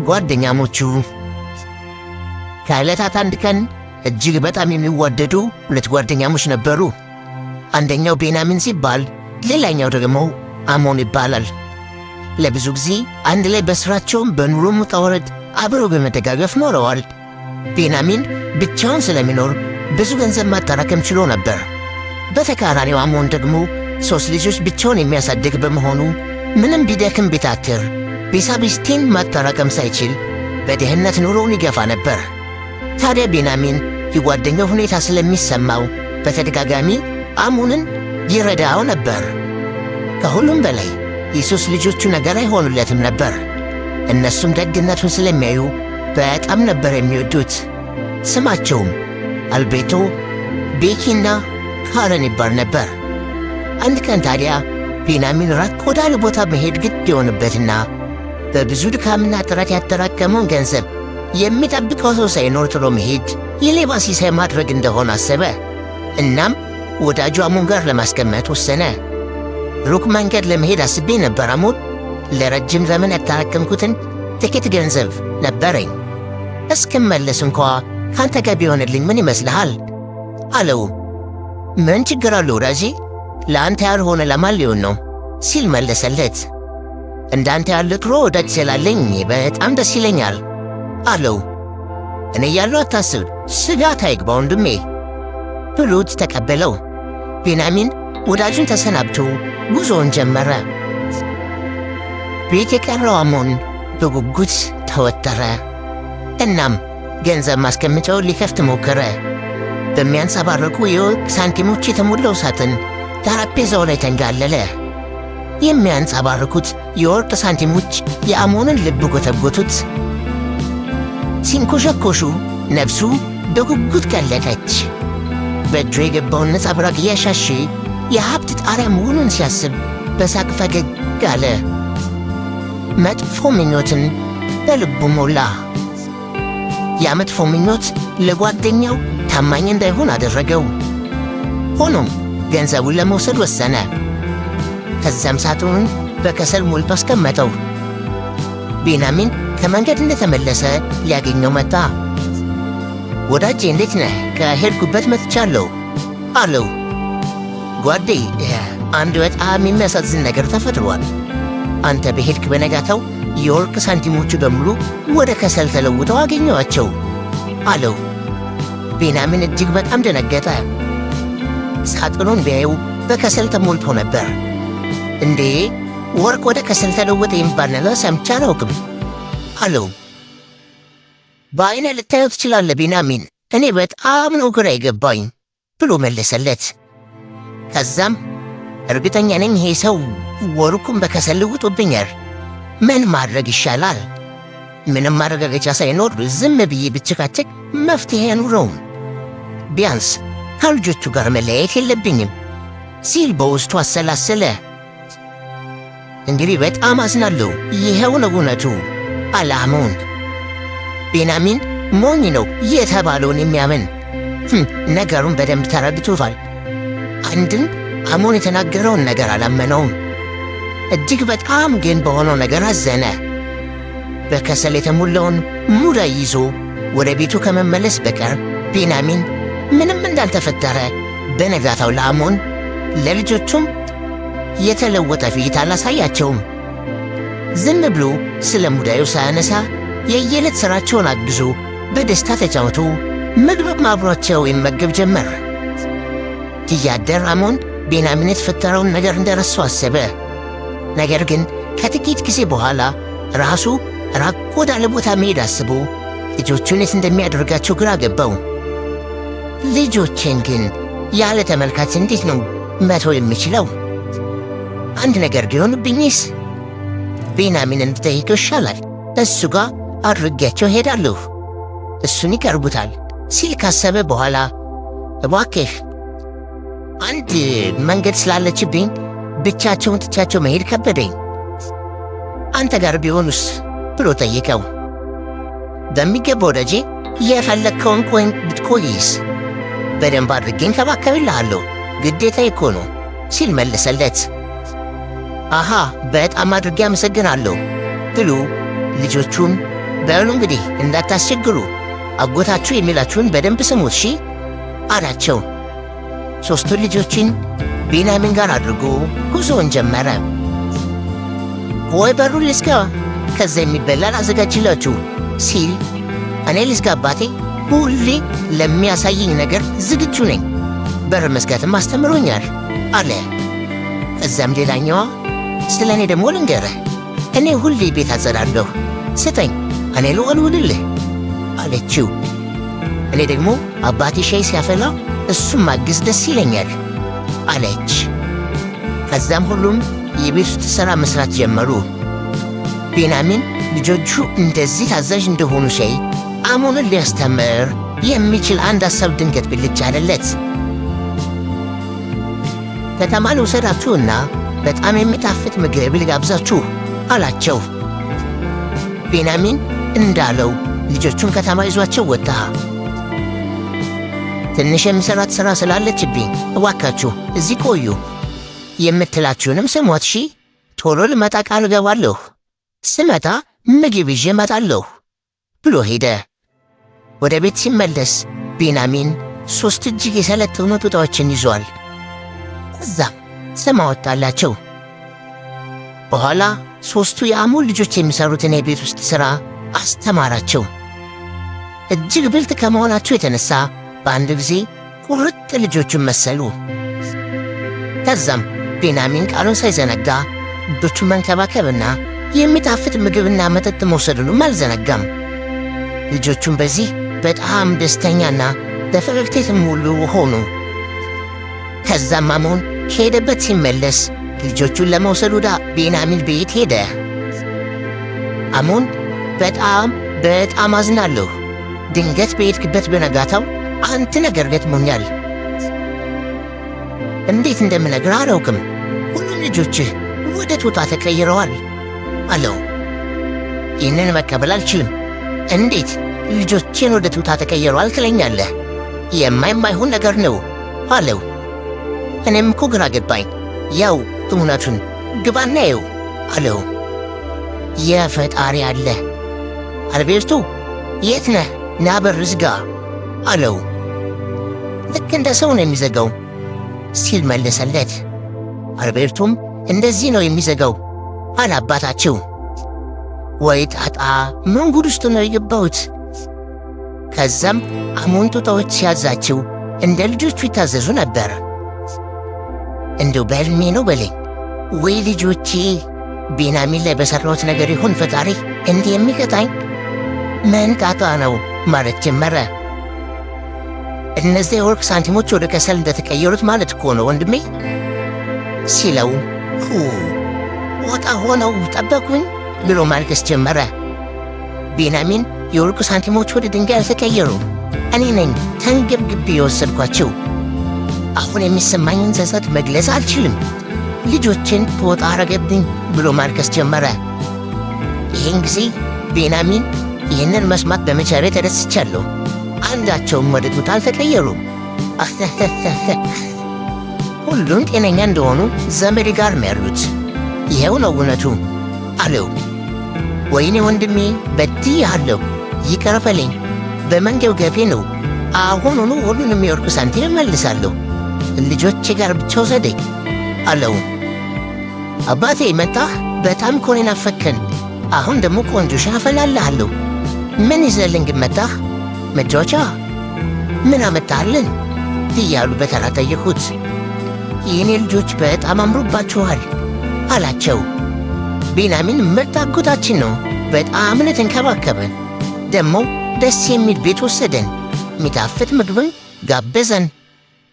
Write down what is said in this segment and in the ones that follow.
ጓደኛሞቹ ከዕለታት አንድ ቀን እጅግ በጣም የሚዋደዱ ሁለት ጓደኛሞች ነበሩ። አንደኛው ቤንያሚን ሲባል ሌላኛው ደግሞ አሞን ይባላል። ለብዙ ጊዜ አንድ ላይ በስራቸውም በኑሮም ውጣ ውረድ አብረው በመደጋገፍ ኖረዋል። ቤንያሚን ብቻውን ስለሚኖር ብዙ ገንዘብ ማጠራቀም ችሎ ነበር። በተቃራኒው አሞን ደግሞ 3 ልጆች ብቻውን የሚያሳድግ በመሆኑ ምንም ቢደክም ቢታትር ቢሳቢስቲን ማጠራቀም ሳይችል በድህነት ኑሮውን ይገፋ ነበር። ታዲያ ቤንያሚን የጓደኛው ሁኔታ ስለሚሰማው በተደጋጋሚ አሞንን ይረዳው ነበር። ከሁሉም በላይ የ3 ልጆቹ ነገር አይሆኑለትም ነበር። እነሱም ደግነቱን ስለሚያዩ በጣም ነበር የሚወዱት። ስማቸውም አልቤቶ፣ ቤኪና ካረን ይባል ነበር። አንድ ቀን ታዲያ ቤንያሚን ራቅ ወዳለ ቦታ መሄድ ግድ የሆነበትና በብዙ ድካምና ጥረት ያጠራቀመውን ገንዘብ የሚጠብቀው ሰው ሳይኖር ጥሎ መሄድ የሌባ ሲሳይ ማድረግ እንደሆነ አሰበ። እናም ወዳጁ አሞን ጋር ለማስቀመጥ ወሰነ። ሩቅ መንገድ ለመሄድ አስቤ ነበር አሞን። ለረጅም ዘመን ያጠራቀምኩትን ጥቂት ገንዘብ ነበረኝ። እስክመለስ እንኳ ካንተ ጋር ቢሆንልኝ ምን ይመስልሃል? አለው። ምን ችግር አለው ወዳጄ? ለአንተ ያልሆነ ለማን ሊሆን ነው? ሲል መለሰለት። እንዳንተ ያለ ጥሩ ወዳጅ ስላለኝ በጣም ደስ ይለኛል አለው። እኔ ያለው አታስብ፣ ስጋት አይግባ ወንድሜ ብሎት ተቀበለው። ቤንያሚን ወዳጁን ተሰናብቶ ጉዞውን ጀመረ። ቤት የቀረው አሞን በጉጉት ተወጠረ። እናም ገንዘብ ማስቀመጫውን ሊከፍት ሞከረ። በሚያንጸባርቁ የወርቅ ሳንቲሞች የተሞላው ሳጥን ጠረጴዛው ላይ ተንጋለለ። የሚያንጸባርቁት የወርቅ ሳንቲሞች የአሞንን ልብ ጎተጎቱት። ሲንኮሸኮሹ ነፍሱ በጉጉት ቀለጠች። በእጁ የገባውን ነጸብራቅ እያሻሸ የሀብት ጣሪያ መሆኑን ሲያስብ በሳቅ ፈገግ አለ። መጥፎ ምኞትን በልቡ ሞላ። ያ መጥፎ ምኞት ለጓደኛው ታማኝ እንዳይሆን አደረገው። ሆኖም ገንዘቡን ለመውሰድ ወሰነ። ከዚያም ሳጥኑን በከሰል ሞልቶ አስቀመጠው። ቤንያሚን ከመንገድ እንደተመለሰ ሊያገኘው መጣ። ወዳጄ እንዴት ነህ? ከሄድኩበት መጥቻለሁ አለው። ጓዴ፣ አንድ በጣም የሚያሳዝን ነገር ተፈጥሯል። አንተ በሄድክ በነጋታው የወርቅ ሳንቲሞቹ በሙሉ ወደ ከሰል ተለውጠው አገኘዋቸው አለው። ቤንያሚን እጅግ በጣም ደነገጠ። ሳጥኑን ቢያየው በከሰል ተሞልቶ ነበር። እንዴ፣ ወርቅ ወደ ከሰል ተለወጠ የሚባል ነገር ሰምቼ አላውቅም አለው። በዐይነ ልታየው ትችላለህ ቤንያሚን፣ እኔ በጣም ነው ግራ የገባኝ ብሎ መለሰለት። ከዛም እርግጠኛ ነኝ ይሄ ሰው ወርቁን በከሰል ለውጦብኛል። ምን ማድረግ ይሻላል? ምንም ማረጋገጫ ሳይኖር ዝም ብዬ ብቸካቸክ መፍትሄ አይኖረውም። ቢያንስ ከልጆቹ ጋር መለያየት የለብኝም ሲል በውስጡ አሰላሰለ። እንግዲህ በጣም አዝናለሁ፣ ይኸው ነው እውነቱ አለ አሞን። ቤንያሚን ሞኝ ነው የተባለውን የሚያምን ነገሩን በደንብ ተረድቶታል። አንድም አሞን የተናገረውን ነገር አላመነውም። እጅግ በጣም ግን በሆነው ነገር አዘነ። በከሰል የተሞላውን ሙዳይ ይዞ ወደ ቤቱ ከመመለስ በቀር ቤንያሚን ምንም እንዳልተፈጠረ በነጋታው ለአሞን ለልጆቹም የተለወጠ ፊት አላሳያቸውም። ዝም ብሎ ስለ ሙዳዩ ሳያነሳ የየዕለት ሥራቸውን አግዞ በደስታ ተጫውቶ ምግብ አብሯቸው ይመገብ ጀመር። እያደር አሞን ቤንያሚን የተፈጠረውን ነገር እንደረሳው አሰበ። ነገር ግን ከጥቂት ጊዜ በኋላ ራሱ ራቅ ወዳለ ቦታ መሄድ አስቦ ልጆቹን የት እንደሚያደርጋቸው ግራ ገባው። ልጆቼን ግን ያለ ተመልካች እንዴት ነው መተው የሚችለው? አንድ ነገር ቢሆንብኝስ? ቤንያሚንን ብጠይቀው ይሻላል። እሱ ጋር አድርጌያቸው ሄዳለሁ፣ እሱን ይቀርቡታል ሲል ካሰበ በኋላ እባክህ አንድ መንገድ ስላለችብኝ ብቻቸውን ትቻቸው መሄድ ከበደኝ፣ አንተ ጋር ቢሆኑስ ብሎ ጠይቀው። በሚገባ ወዳጄ፣ የፈለግከውን ኮይን ብትቆይስ በደንብ አድርጌ እንከባከብልሃለሁ፣ ግዴታ እኮ ነው ሲል መለሰለት። አሃ በጣም አድርጌ አመሰግናለሁ ብሎ ልጆቹን በሉ እንግዲህ እንዳታስቸግሩ፣ አጎታችሁ የሚላችሁን በደንብ ስሙት እሺ አላቸው። ሦስቱን ልጆችን ቢንያሚን ጋር አድርጎ ጉዞውን ጀመረ። ወይ በሩን ልዝጋ፣ ከዛ የሚበላል አዘጋጅላችሁ ሲል እኔ ልዝጋ አባቴ? ሁሌ ለሚያሳየኝ ነገር ዝግጁ ነኝ፣ በር መዝጋትም አስተምሮኛል አለ። እዛም ሌላኛዋ ስለ እኔ ደግሞ ልንገርህ፣ እኔ ሁሌ ቤት አጸዳለሁ፣ ስጠኝ እኔ ልወልውልልህ አለችው። እኔ ደግሞ አባቴ ሻይ ሲያፈላ እሱም ማግዝ ደስ ይለኛል አለች። ከዛም ሁሉም የቤት ውስጥ ሥራ መሥራት ጀመሩ። ቢንያሚን ልጆቹ እንደዚህ ታዛዥ እንደሆኑ ሲያይ አሞንን ሊያስተምር የሚችል አንድ ሐሳብ ድንገት ብልጭ አለለት። ከተማ ልውሰዳችሁና በጣም የሚጣፍጥ ምግብ ልጋብዛችሁ አላቸው። ቢንያሚን እንዳለው ልጆቹን ከተማ ይዟቸው ወጣ። ትንሽ የምሠራት ሥራ ስላለችብኝ እባካችሁ እዚህ ቆዩ፣ የምትላችሁንም ስሟት እሺ። ቶሎ ልመጣ ቃል እገባለሁ፣ ስመጣ ምግብ ይዤ እመጣለሁ ብሎ ሄደ። ወደ ቤት ሲመለስ ቢንያሚን 3 እጅግ የሰለጠኑ ጡጣዎችን ይዟል። እዛም ስም አወጣላቸው። በኋላ 3ቱ የአሞን ልጆች የሚሠሩትን የቤት ውስጥ ሥራ አስተማራቸው። እጅግ ብልጥ ከመሆናቸው የተነሳ በአንድ ጊዜ ቁርጥ ልጆቹን መሰሉ። ከዛም ቢንያሚን ቃሉን ሳይዘነጋ ልጆቹን መንከባከብና የሚጣፍጥ ምግብና መጠጥ መውሰዱንም አልዘነጋም። ልጆቹም በዚህ በጣም ደስተኛና በፈገግታ የተሞሉ ሆኑ። ከዛም አሞን ከሄደበት ሲመለስ ልጆቹን ለመውሰድ ወደ ቢንያሚን ቤት ሄደ። አሞን በጣም አዝናለሁ፣ ድንገት በሄድክበት በነጋታው አንድ ነገር ገጥሞኛል። እንዴት እንደምነግር አላውቅም። ሁሉም ልጆችህ ወደ ጦጣ ተቀይረዋል አለው። ይህንን መቀበል አልችልም። እንዴት ልጆቼን ወደ ጦጣ ተቀይረዋል ትለኛለህ? የማይሆን ነገር ነው አለው። እኔም እኮ ግራ ገባኝ። ያው እውነቱን ግባና የው አለው። የፈጣሪ አለ አልቤርቶ፣ የት ነህ? ና በር ዝጋ አለው። ልክ እንደ ሰው ነው የሚዘጋው ሲል መለሰለት። አልቤርቶም እንደዚህ ነው የሚዘጋው አለ አባታቸው። ወይ ጣጣ፣ ምን ጉድ ውስጥ ነው የገባሁት? ከዛም አሞን ጦጣዎች ሲያዛቸው እንደ ልጆቹ ይታዘዙ ነበር። እንደው በሕልሜ ነው በለኝ። ወይ ልጆቼ፣ ቢንያሚን ላይ በሠራሁት ነገር ይሁን ፈጣሪ እንዲህ የሚቀጣኝ? ምን ጣጣ ነው ማለት ጀመረ። እነዚያ የወርቅ ሳንቲሞች ወደ ከሰል እንደተቀየሩት ማለት እኮ ነው ወንድሜ ሲለው ወጣ ሆነው ጠበቁኝ ብሎ ማልቀስ ጀመረ። ቢንያሚን የወርቁ ሳንቲሞች ወደ ድንጋይ አልተቀየሩም፣ እኔ ነኝ ተንገብግቤ የወሰድኳቸው። አሁን የሚሰማኝን ጸጸት መግለጽ አልችልም። ልጆችን ጦጣ አረገብኝ ብሎ ማልቀስ ጀመረ። ይህን ጊዜ ቢንያሚን ይህንን መስማት በመቻሌ ተደስቻለሁ፣ አንዳቸውም ወደ ጦጣ አልተቀየሩም፣ ሁሉም ጤነኛ እንደሆኑ ዘመዴ ጋር ነው ያሉት፣ ይኸው ነው እውነቱ አለው። ወይኔ ወንድሜ በድዬሃለሁ፣ ይቅር በለኝ፣ በመንገው ገፌ ነው። አሁኑኑ ሁሉንም የወርቅ ሳንቲም እመልሳለሁ፣ ልጆቼ ጋር ብቻ ውሰደኝ አለው። አባቴ መጣህ? በጣም እኮ ነው ናፈከን። አሁን ደግሞ ቆንጆ ሻይ አፈላልሃለሁ። ምን ይዘህልን ግን መጣህ? መጫወቻ? ምን አመጣህልን? እያሉ በተራ ጠየቁት። የእኔ ልጆች በጣም አምሮባችኋል አላቸው። ቢንያሚን ምርጥ አጎታችን ነው፣ በጣም ነው የተንከባከበን፣ ደግሞ ደስ የሚል ቤት ወሰደን፣ የሚጣፍጥ ምግብን ጋበዘን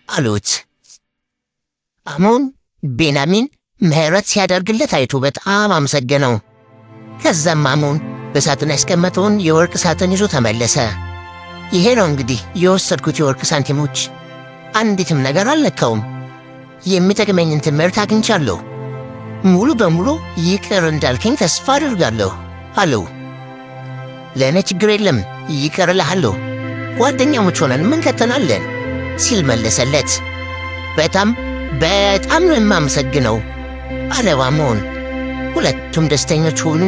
አሉት። አሞን ቢንያሚን ምሕረት ሲያደርግለት አይቶ በጣም አመሰገነው። ከዛም አሞን በሳጥን ያስቀመጠውን የወርቅ ሳጥን ይዞ ተመለሰ። ይሄ ነው እንግዲህ የወሰድኩት የወርቅ ሳንቲሞች፣ አንዲትም ነገር አልነካውም። የሚጠቅመኝን ትምህርት አግኝቻለሁ። ሙሉ በሙሉ ይቅር እንዳልከኝ ተስፋ አድርጋለሁ አለው። ለእኔ ችግር የለም ይቅር እልሃለሁ፣ ጓደኛሞች ሆነን ምን ከተናለን ሲል መለሰለት። በጣም ነው የማመሰግነው አለ አሞን። ሁለቱም ደስተኞች ሆኑ።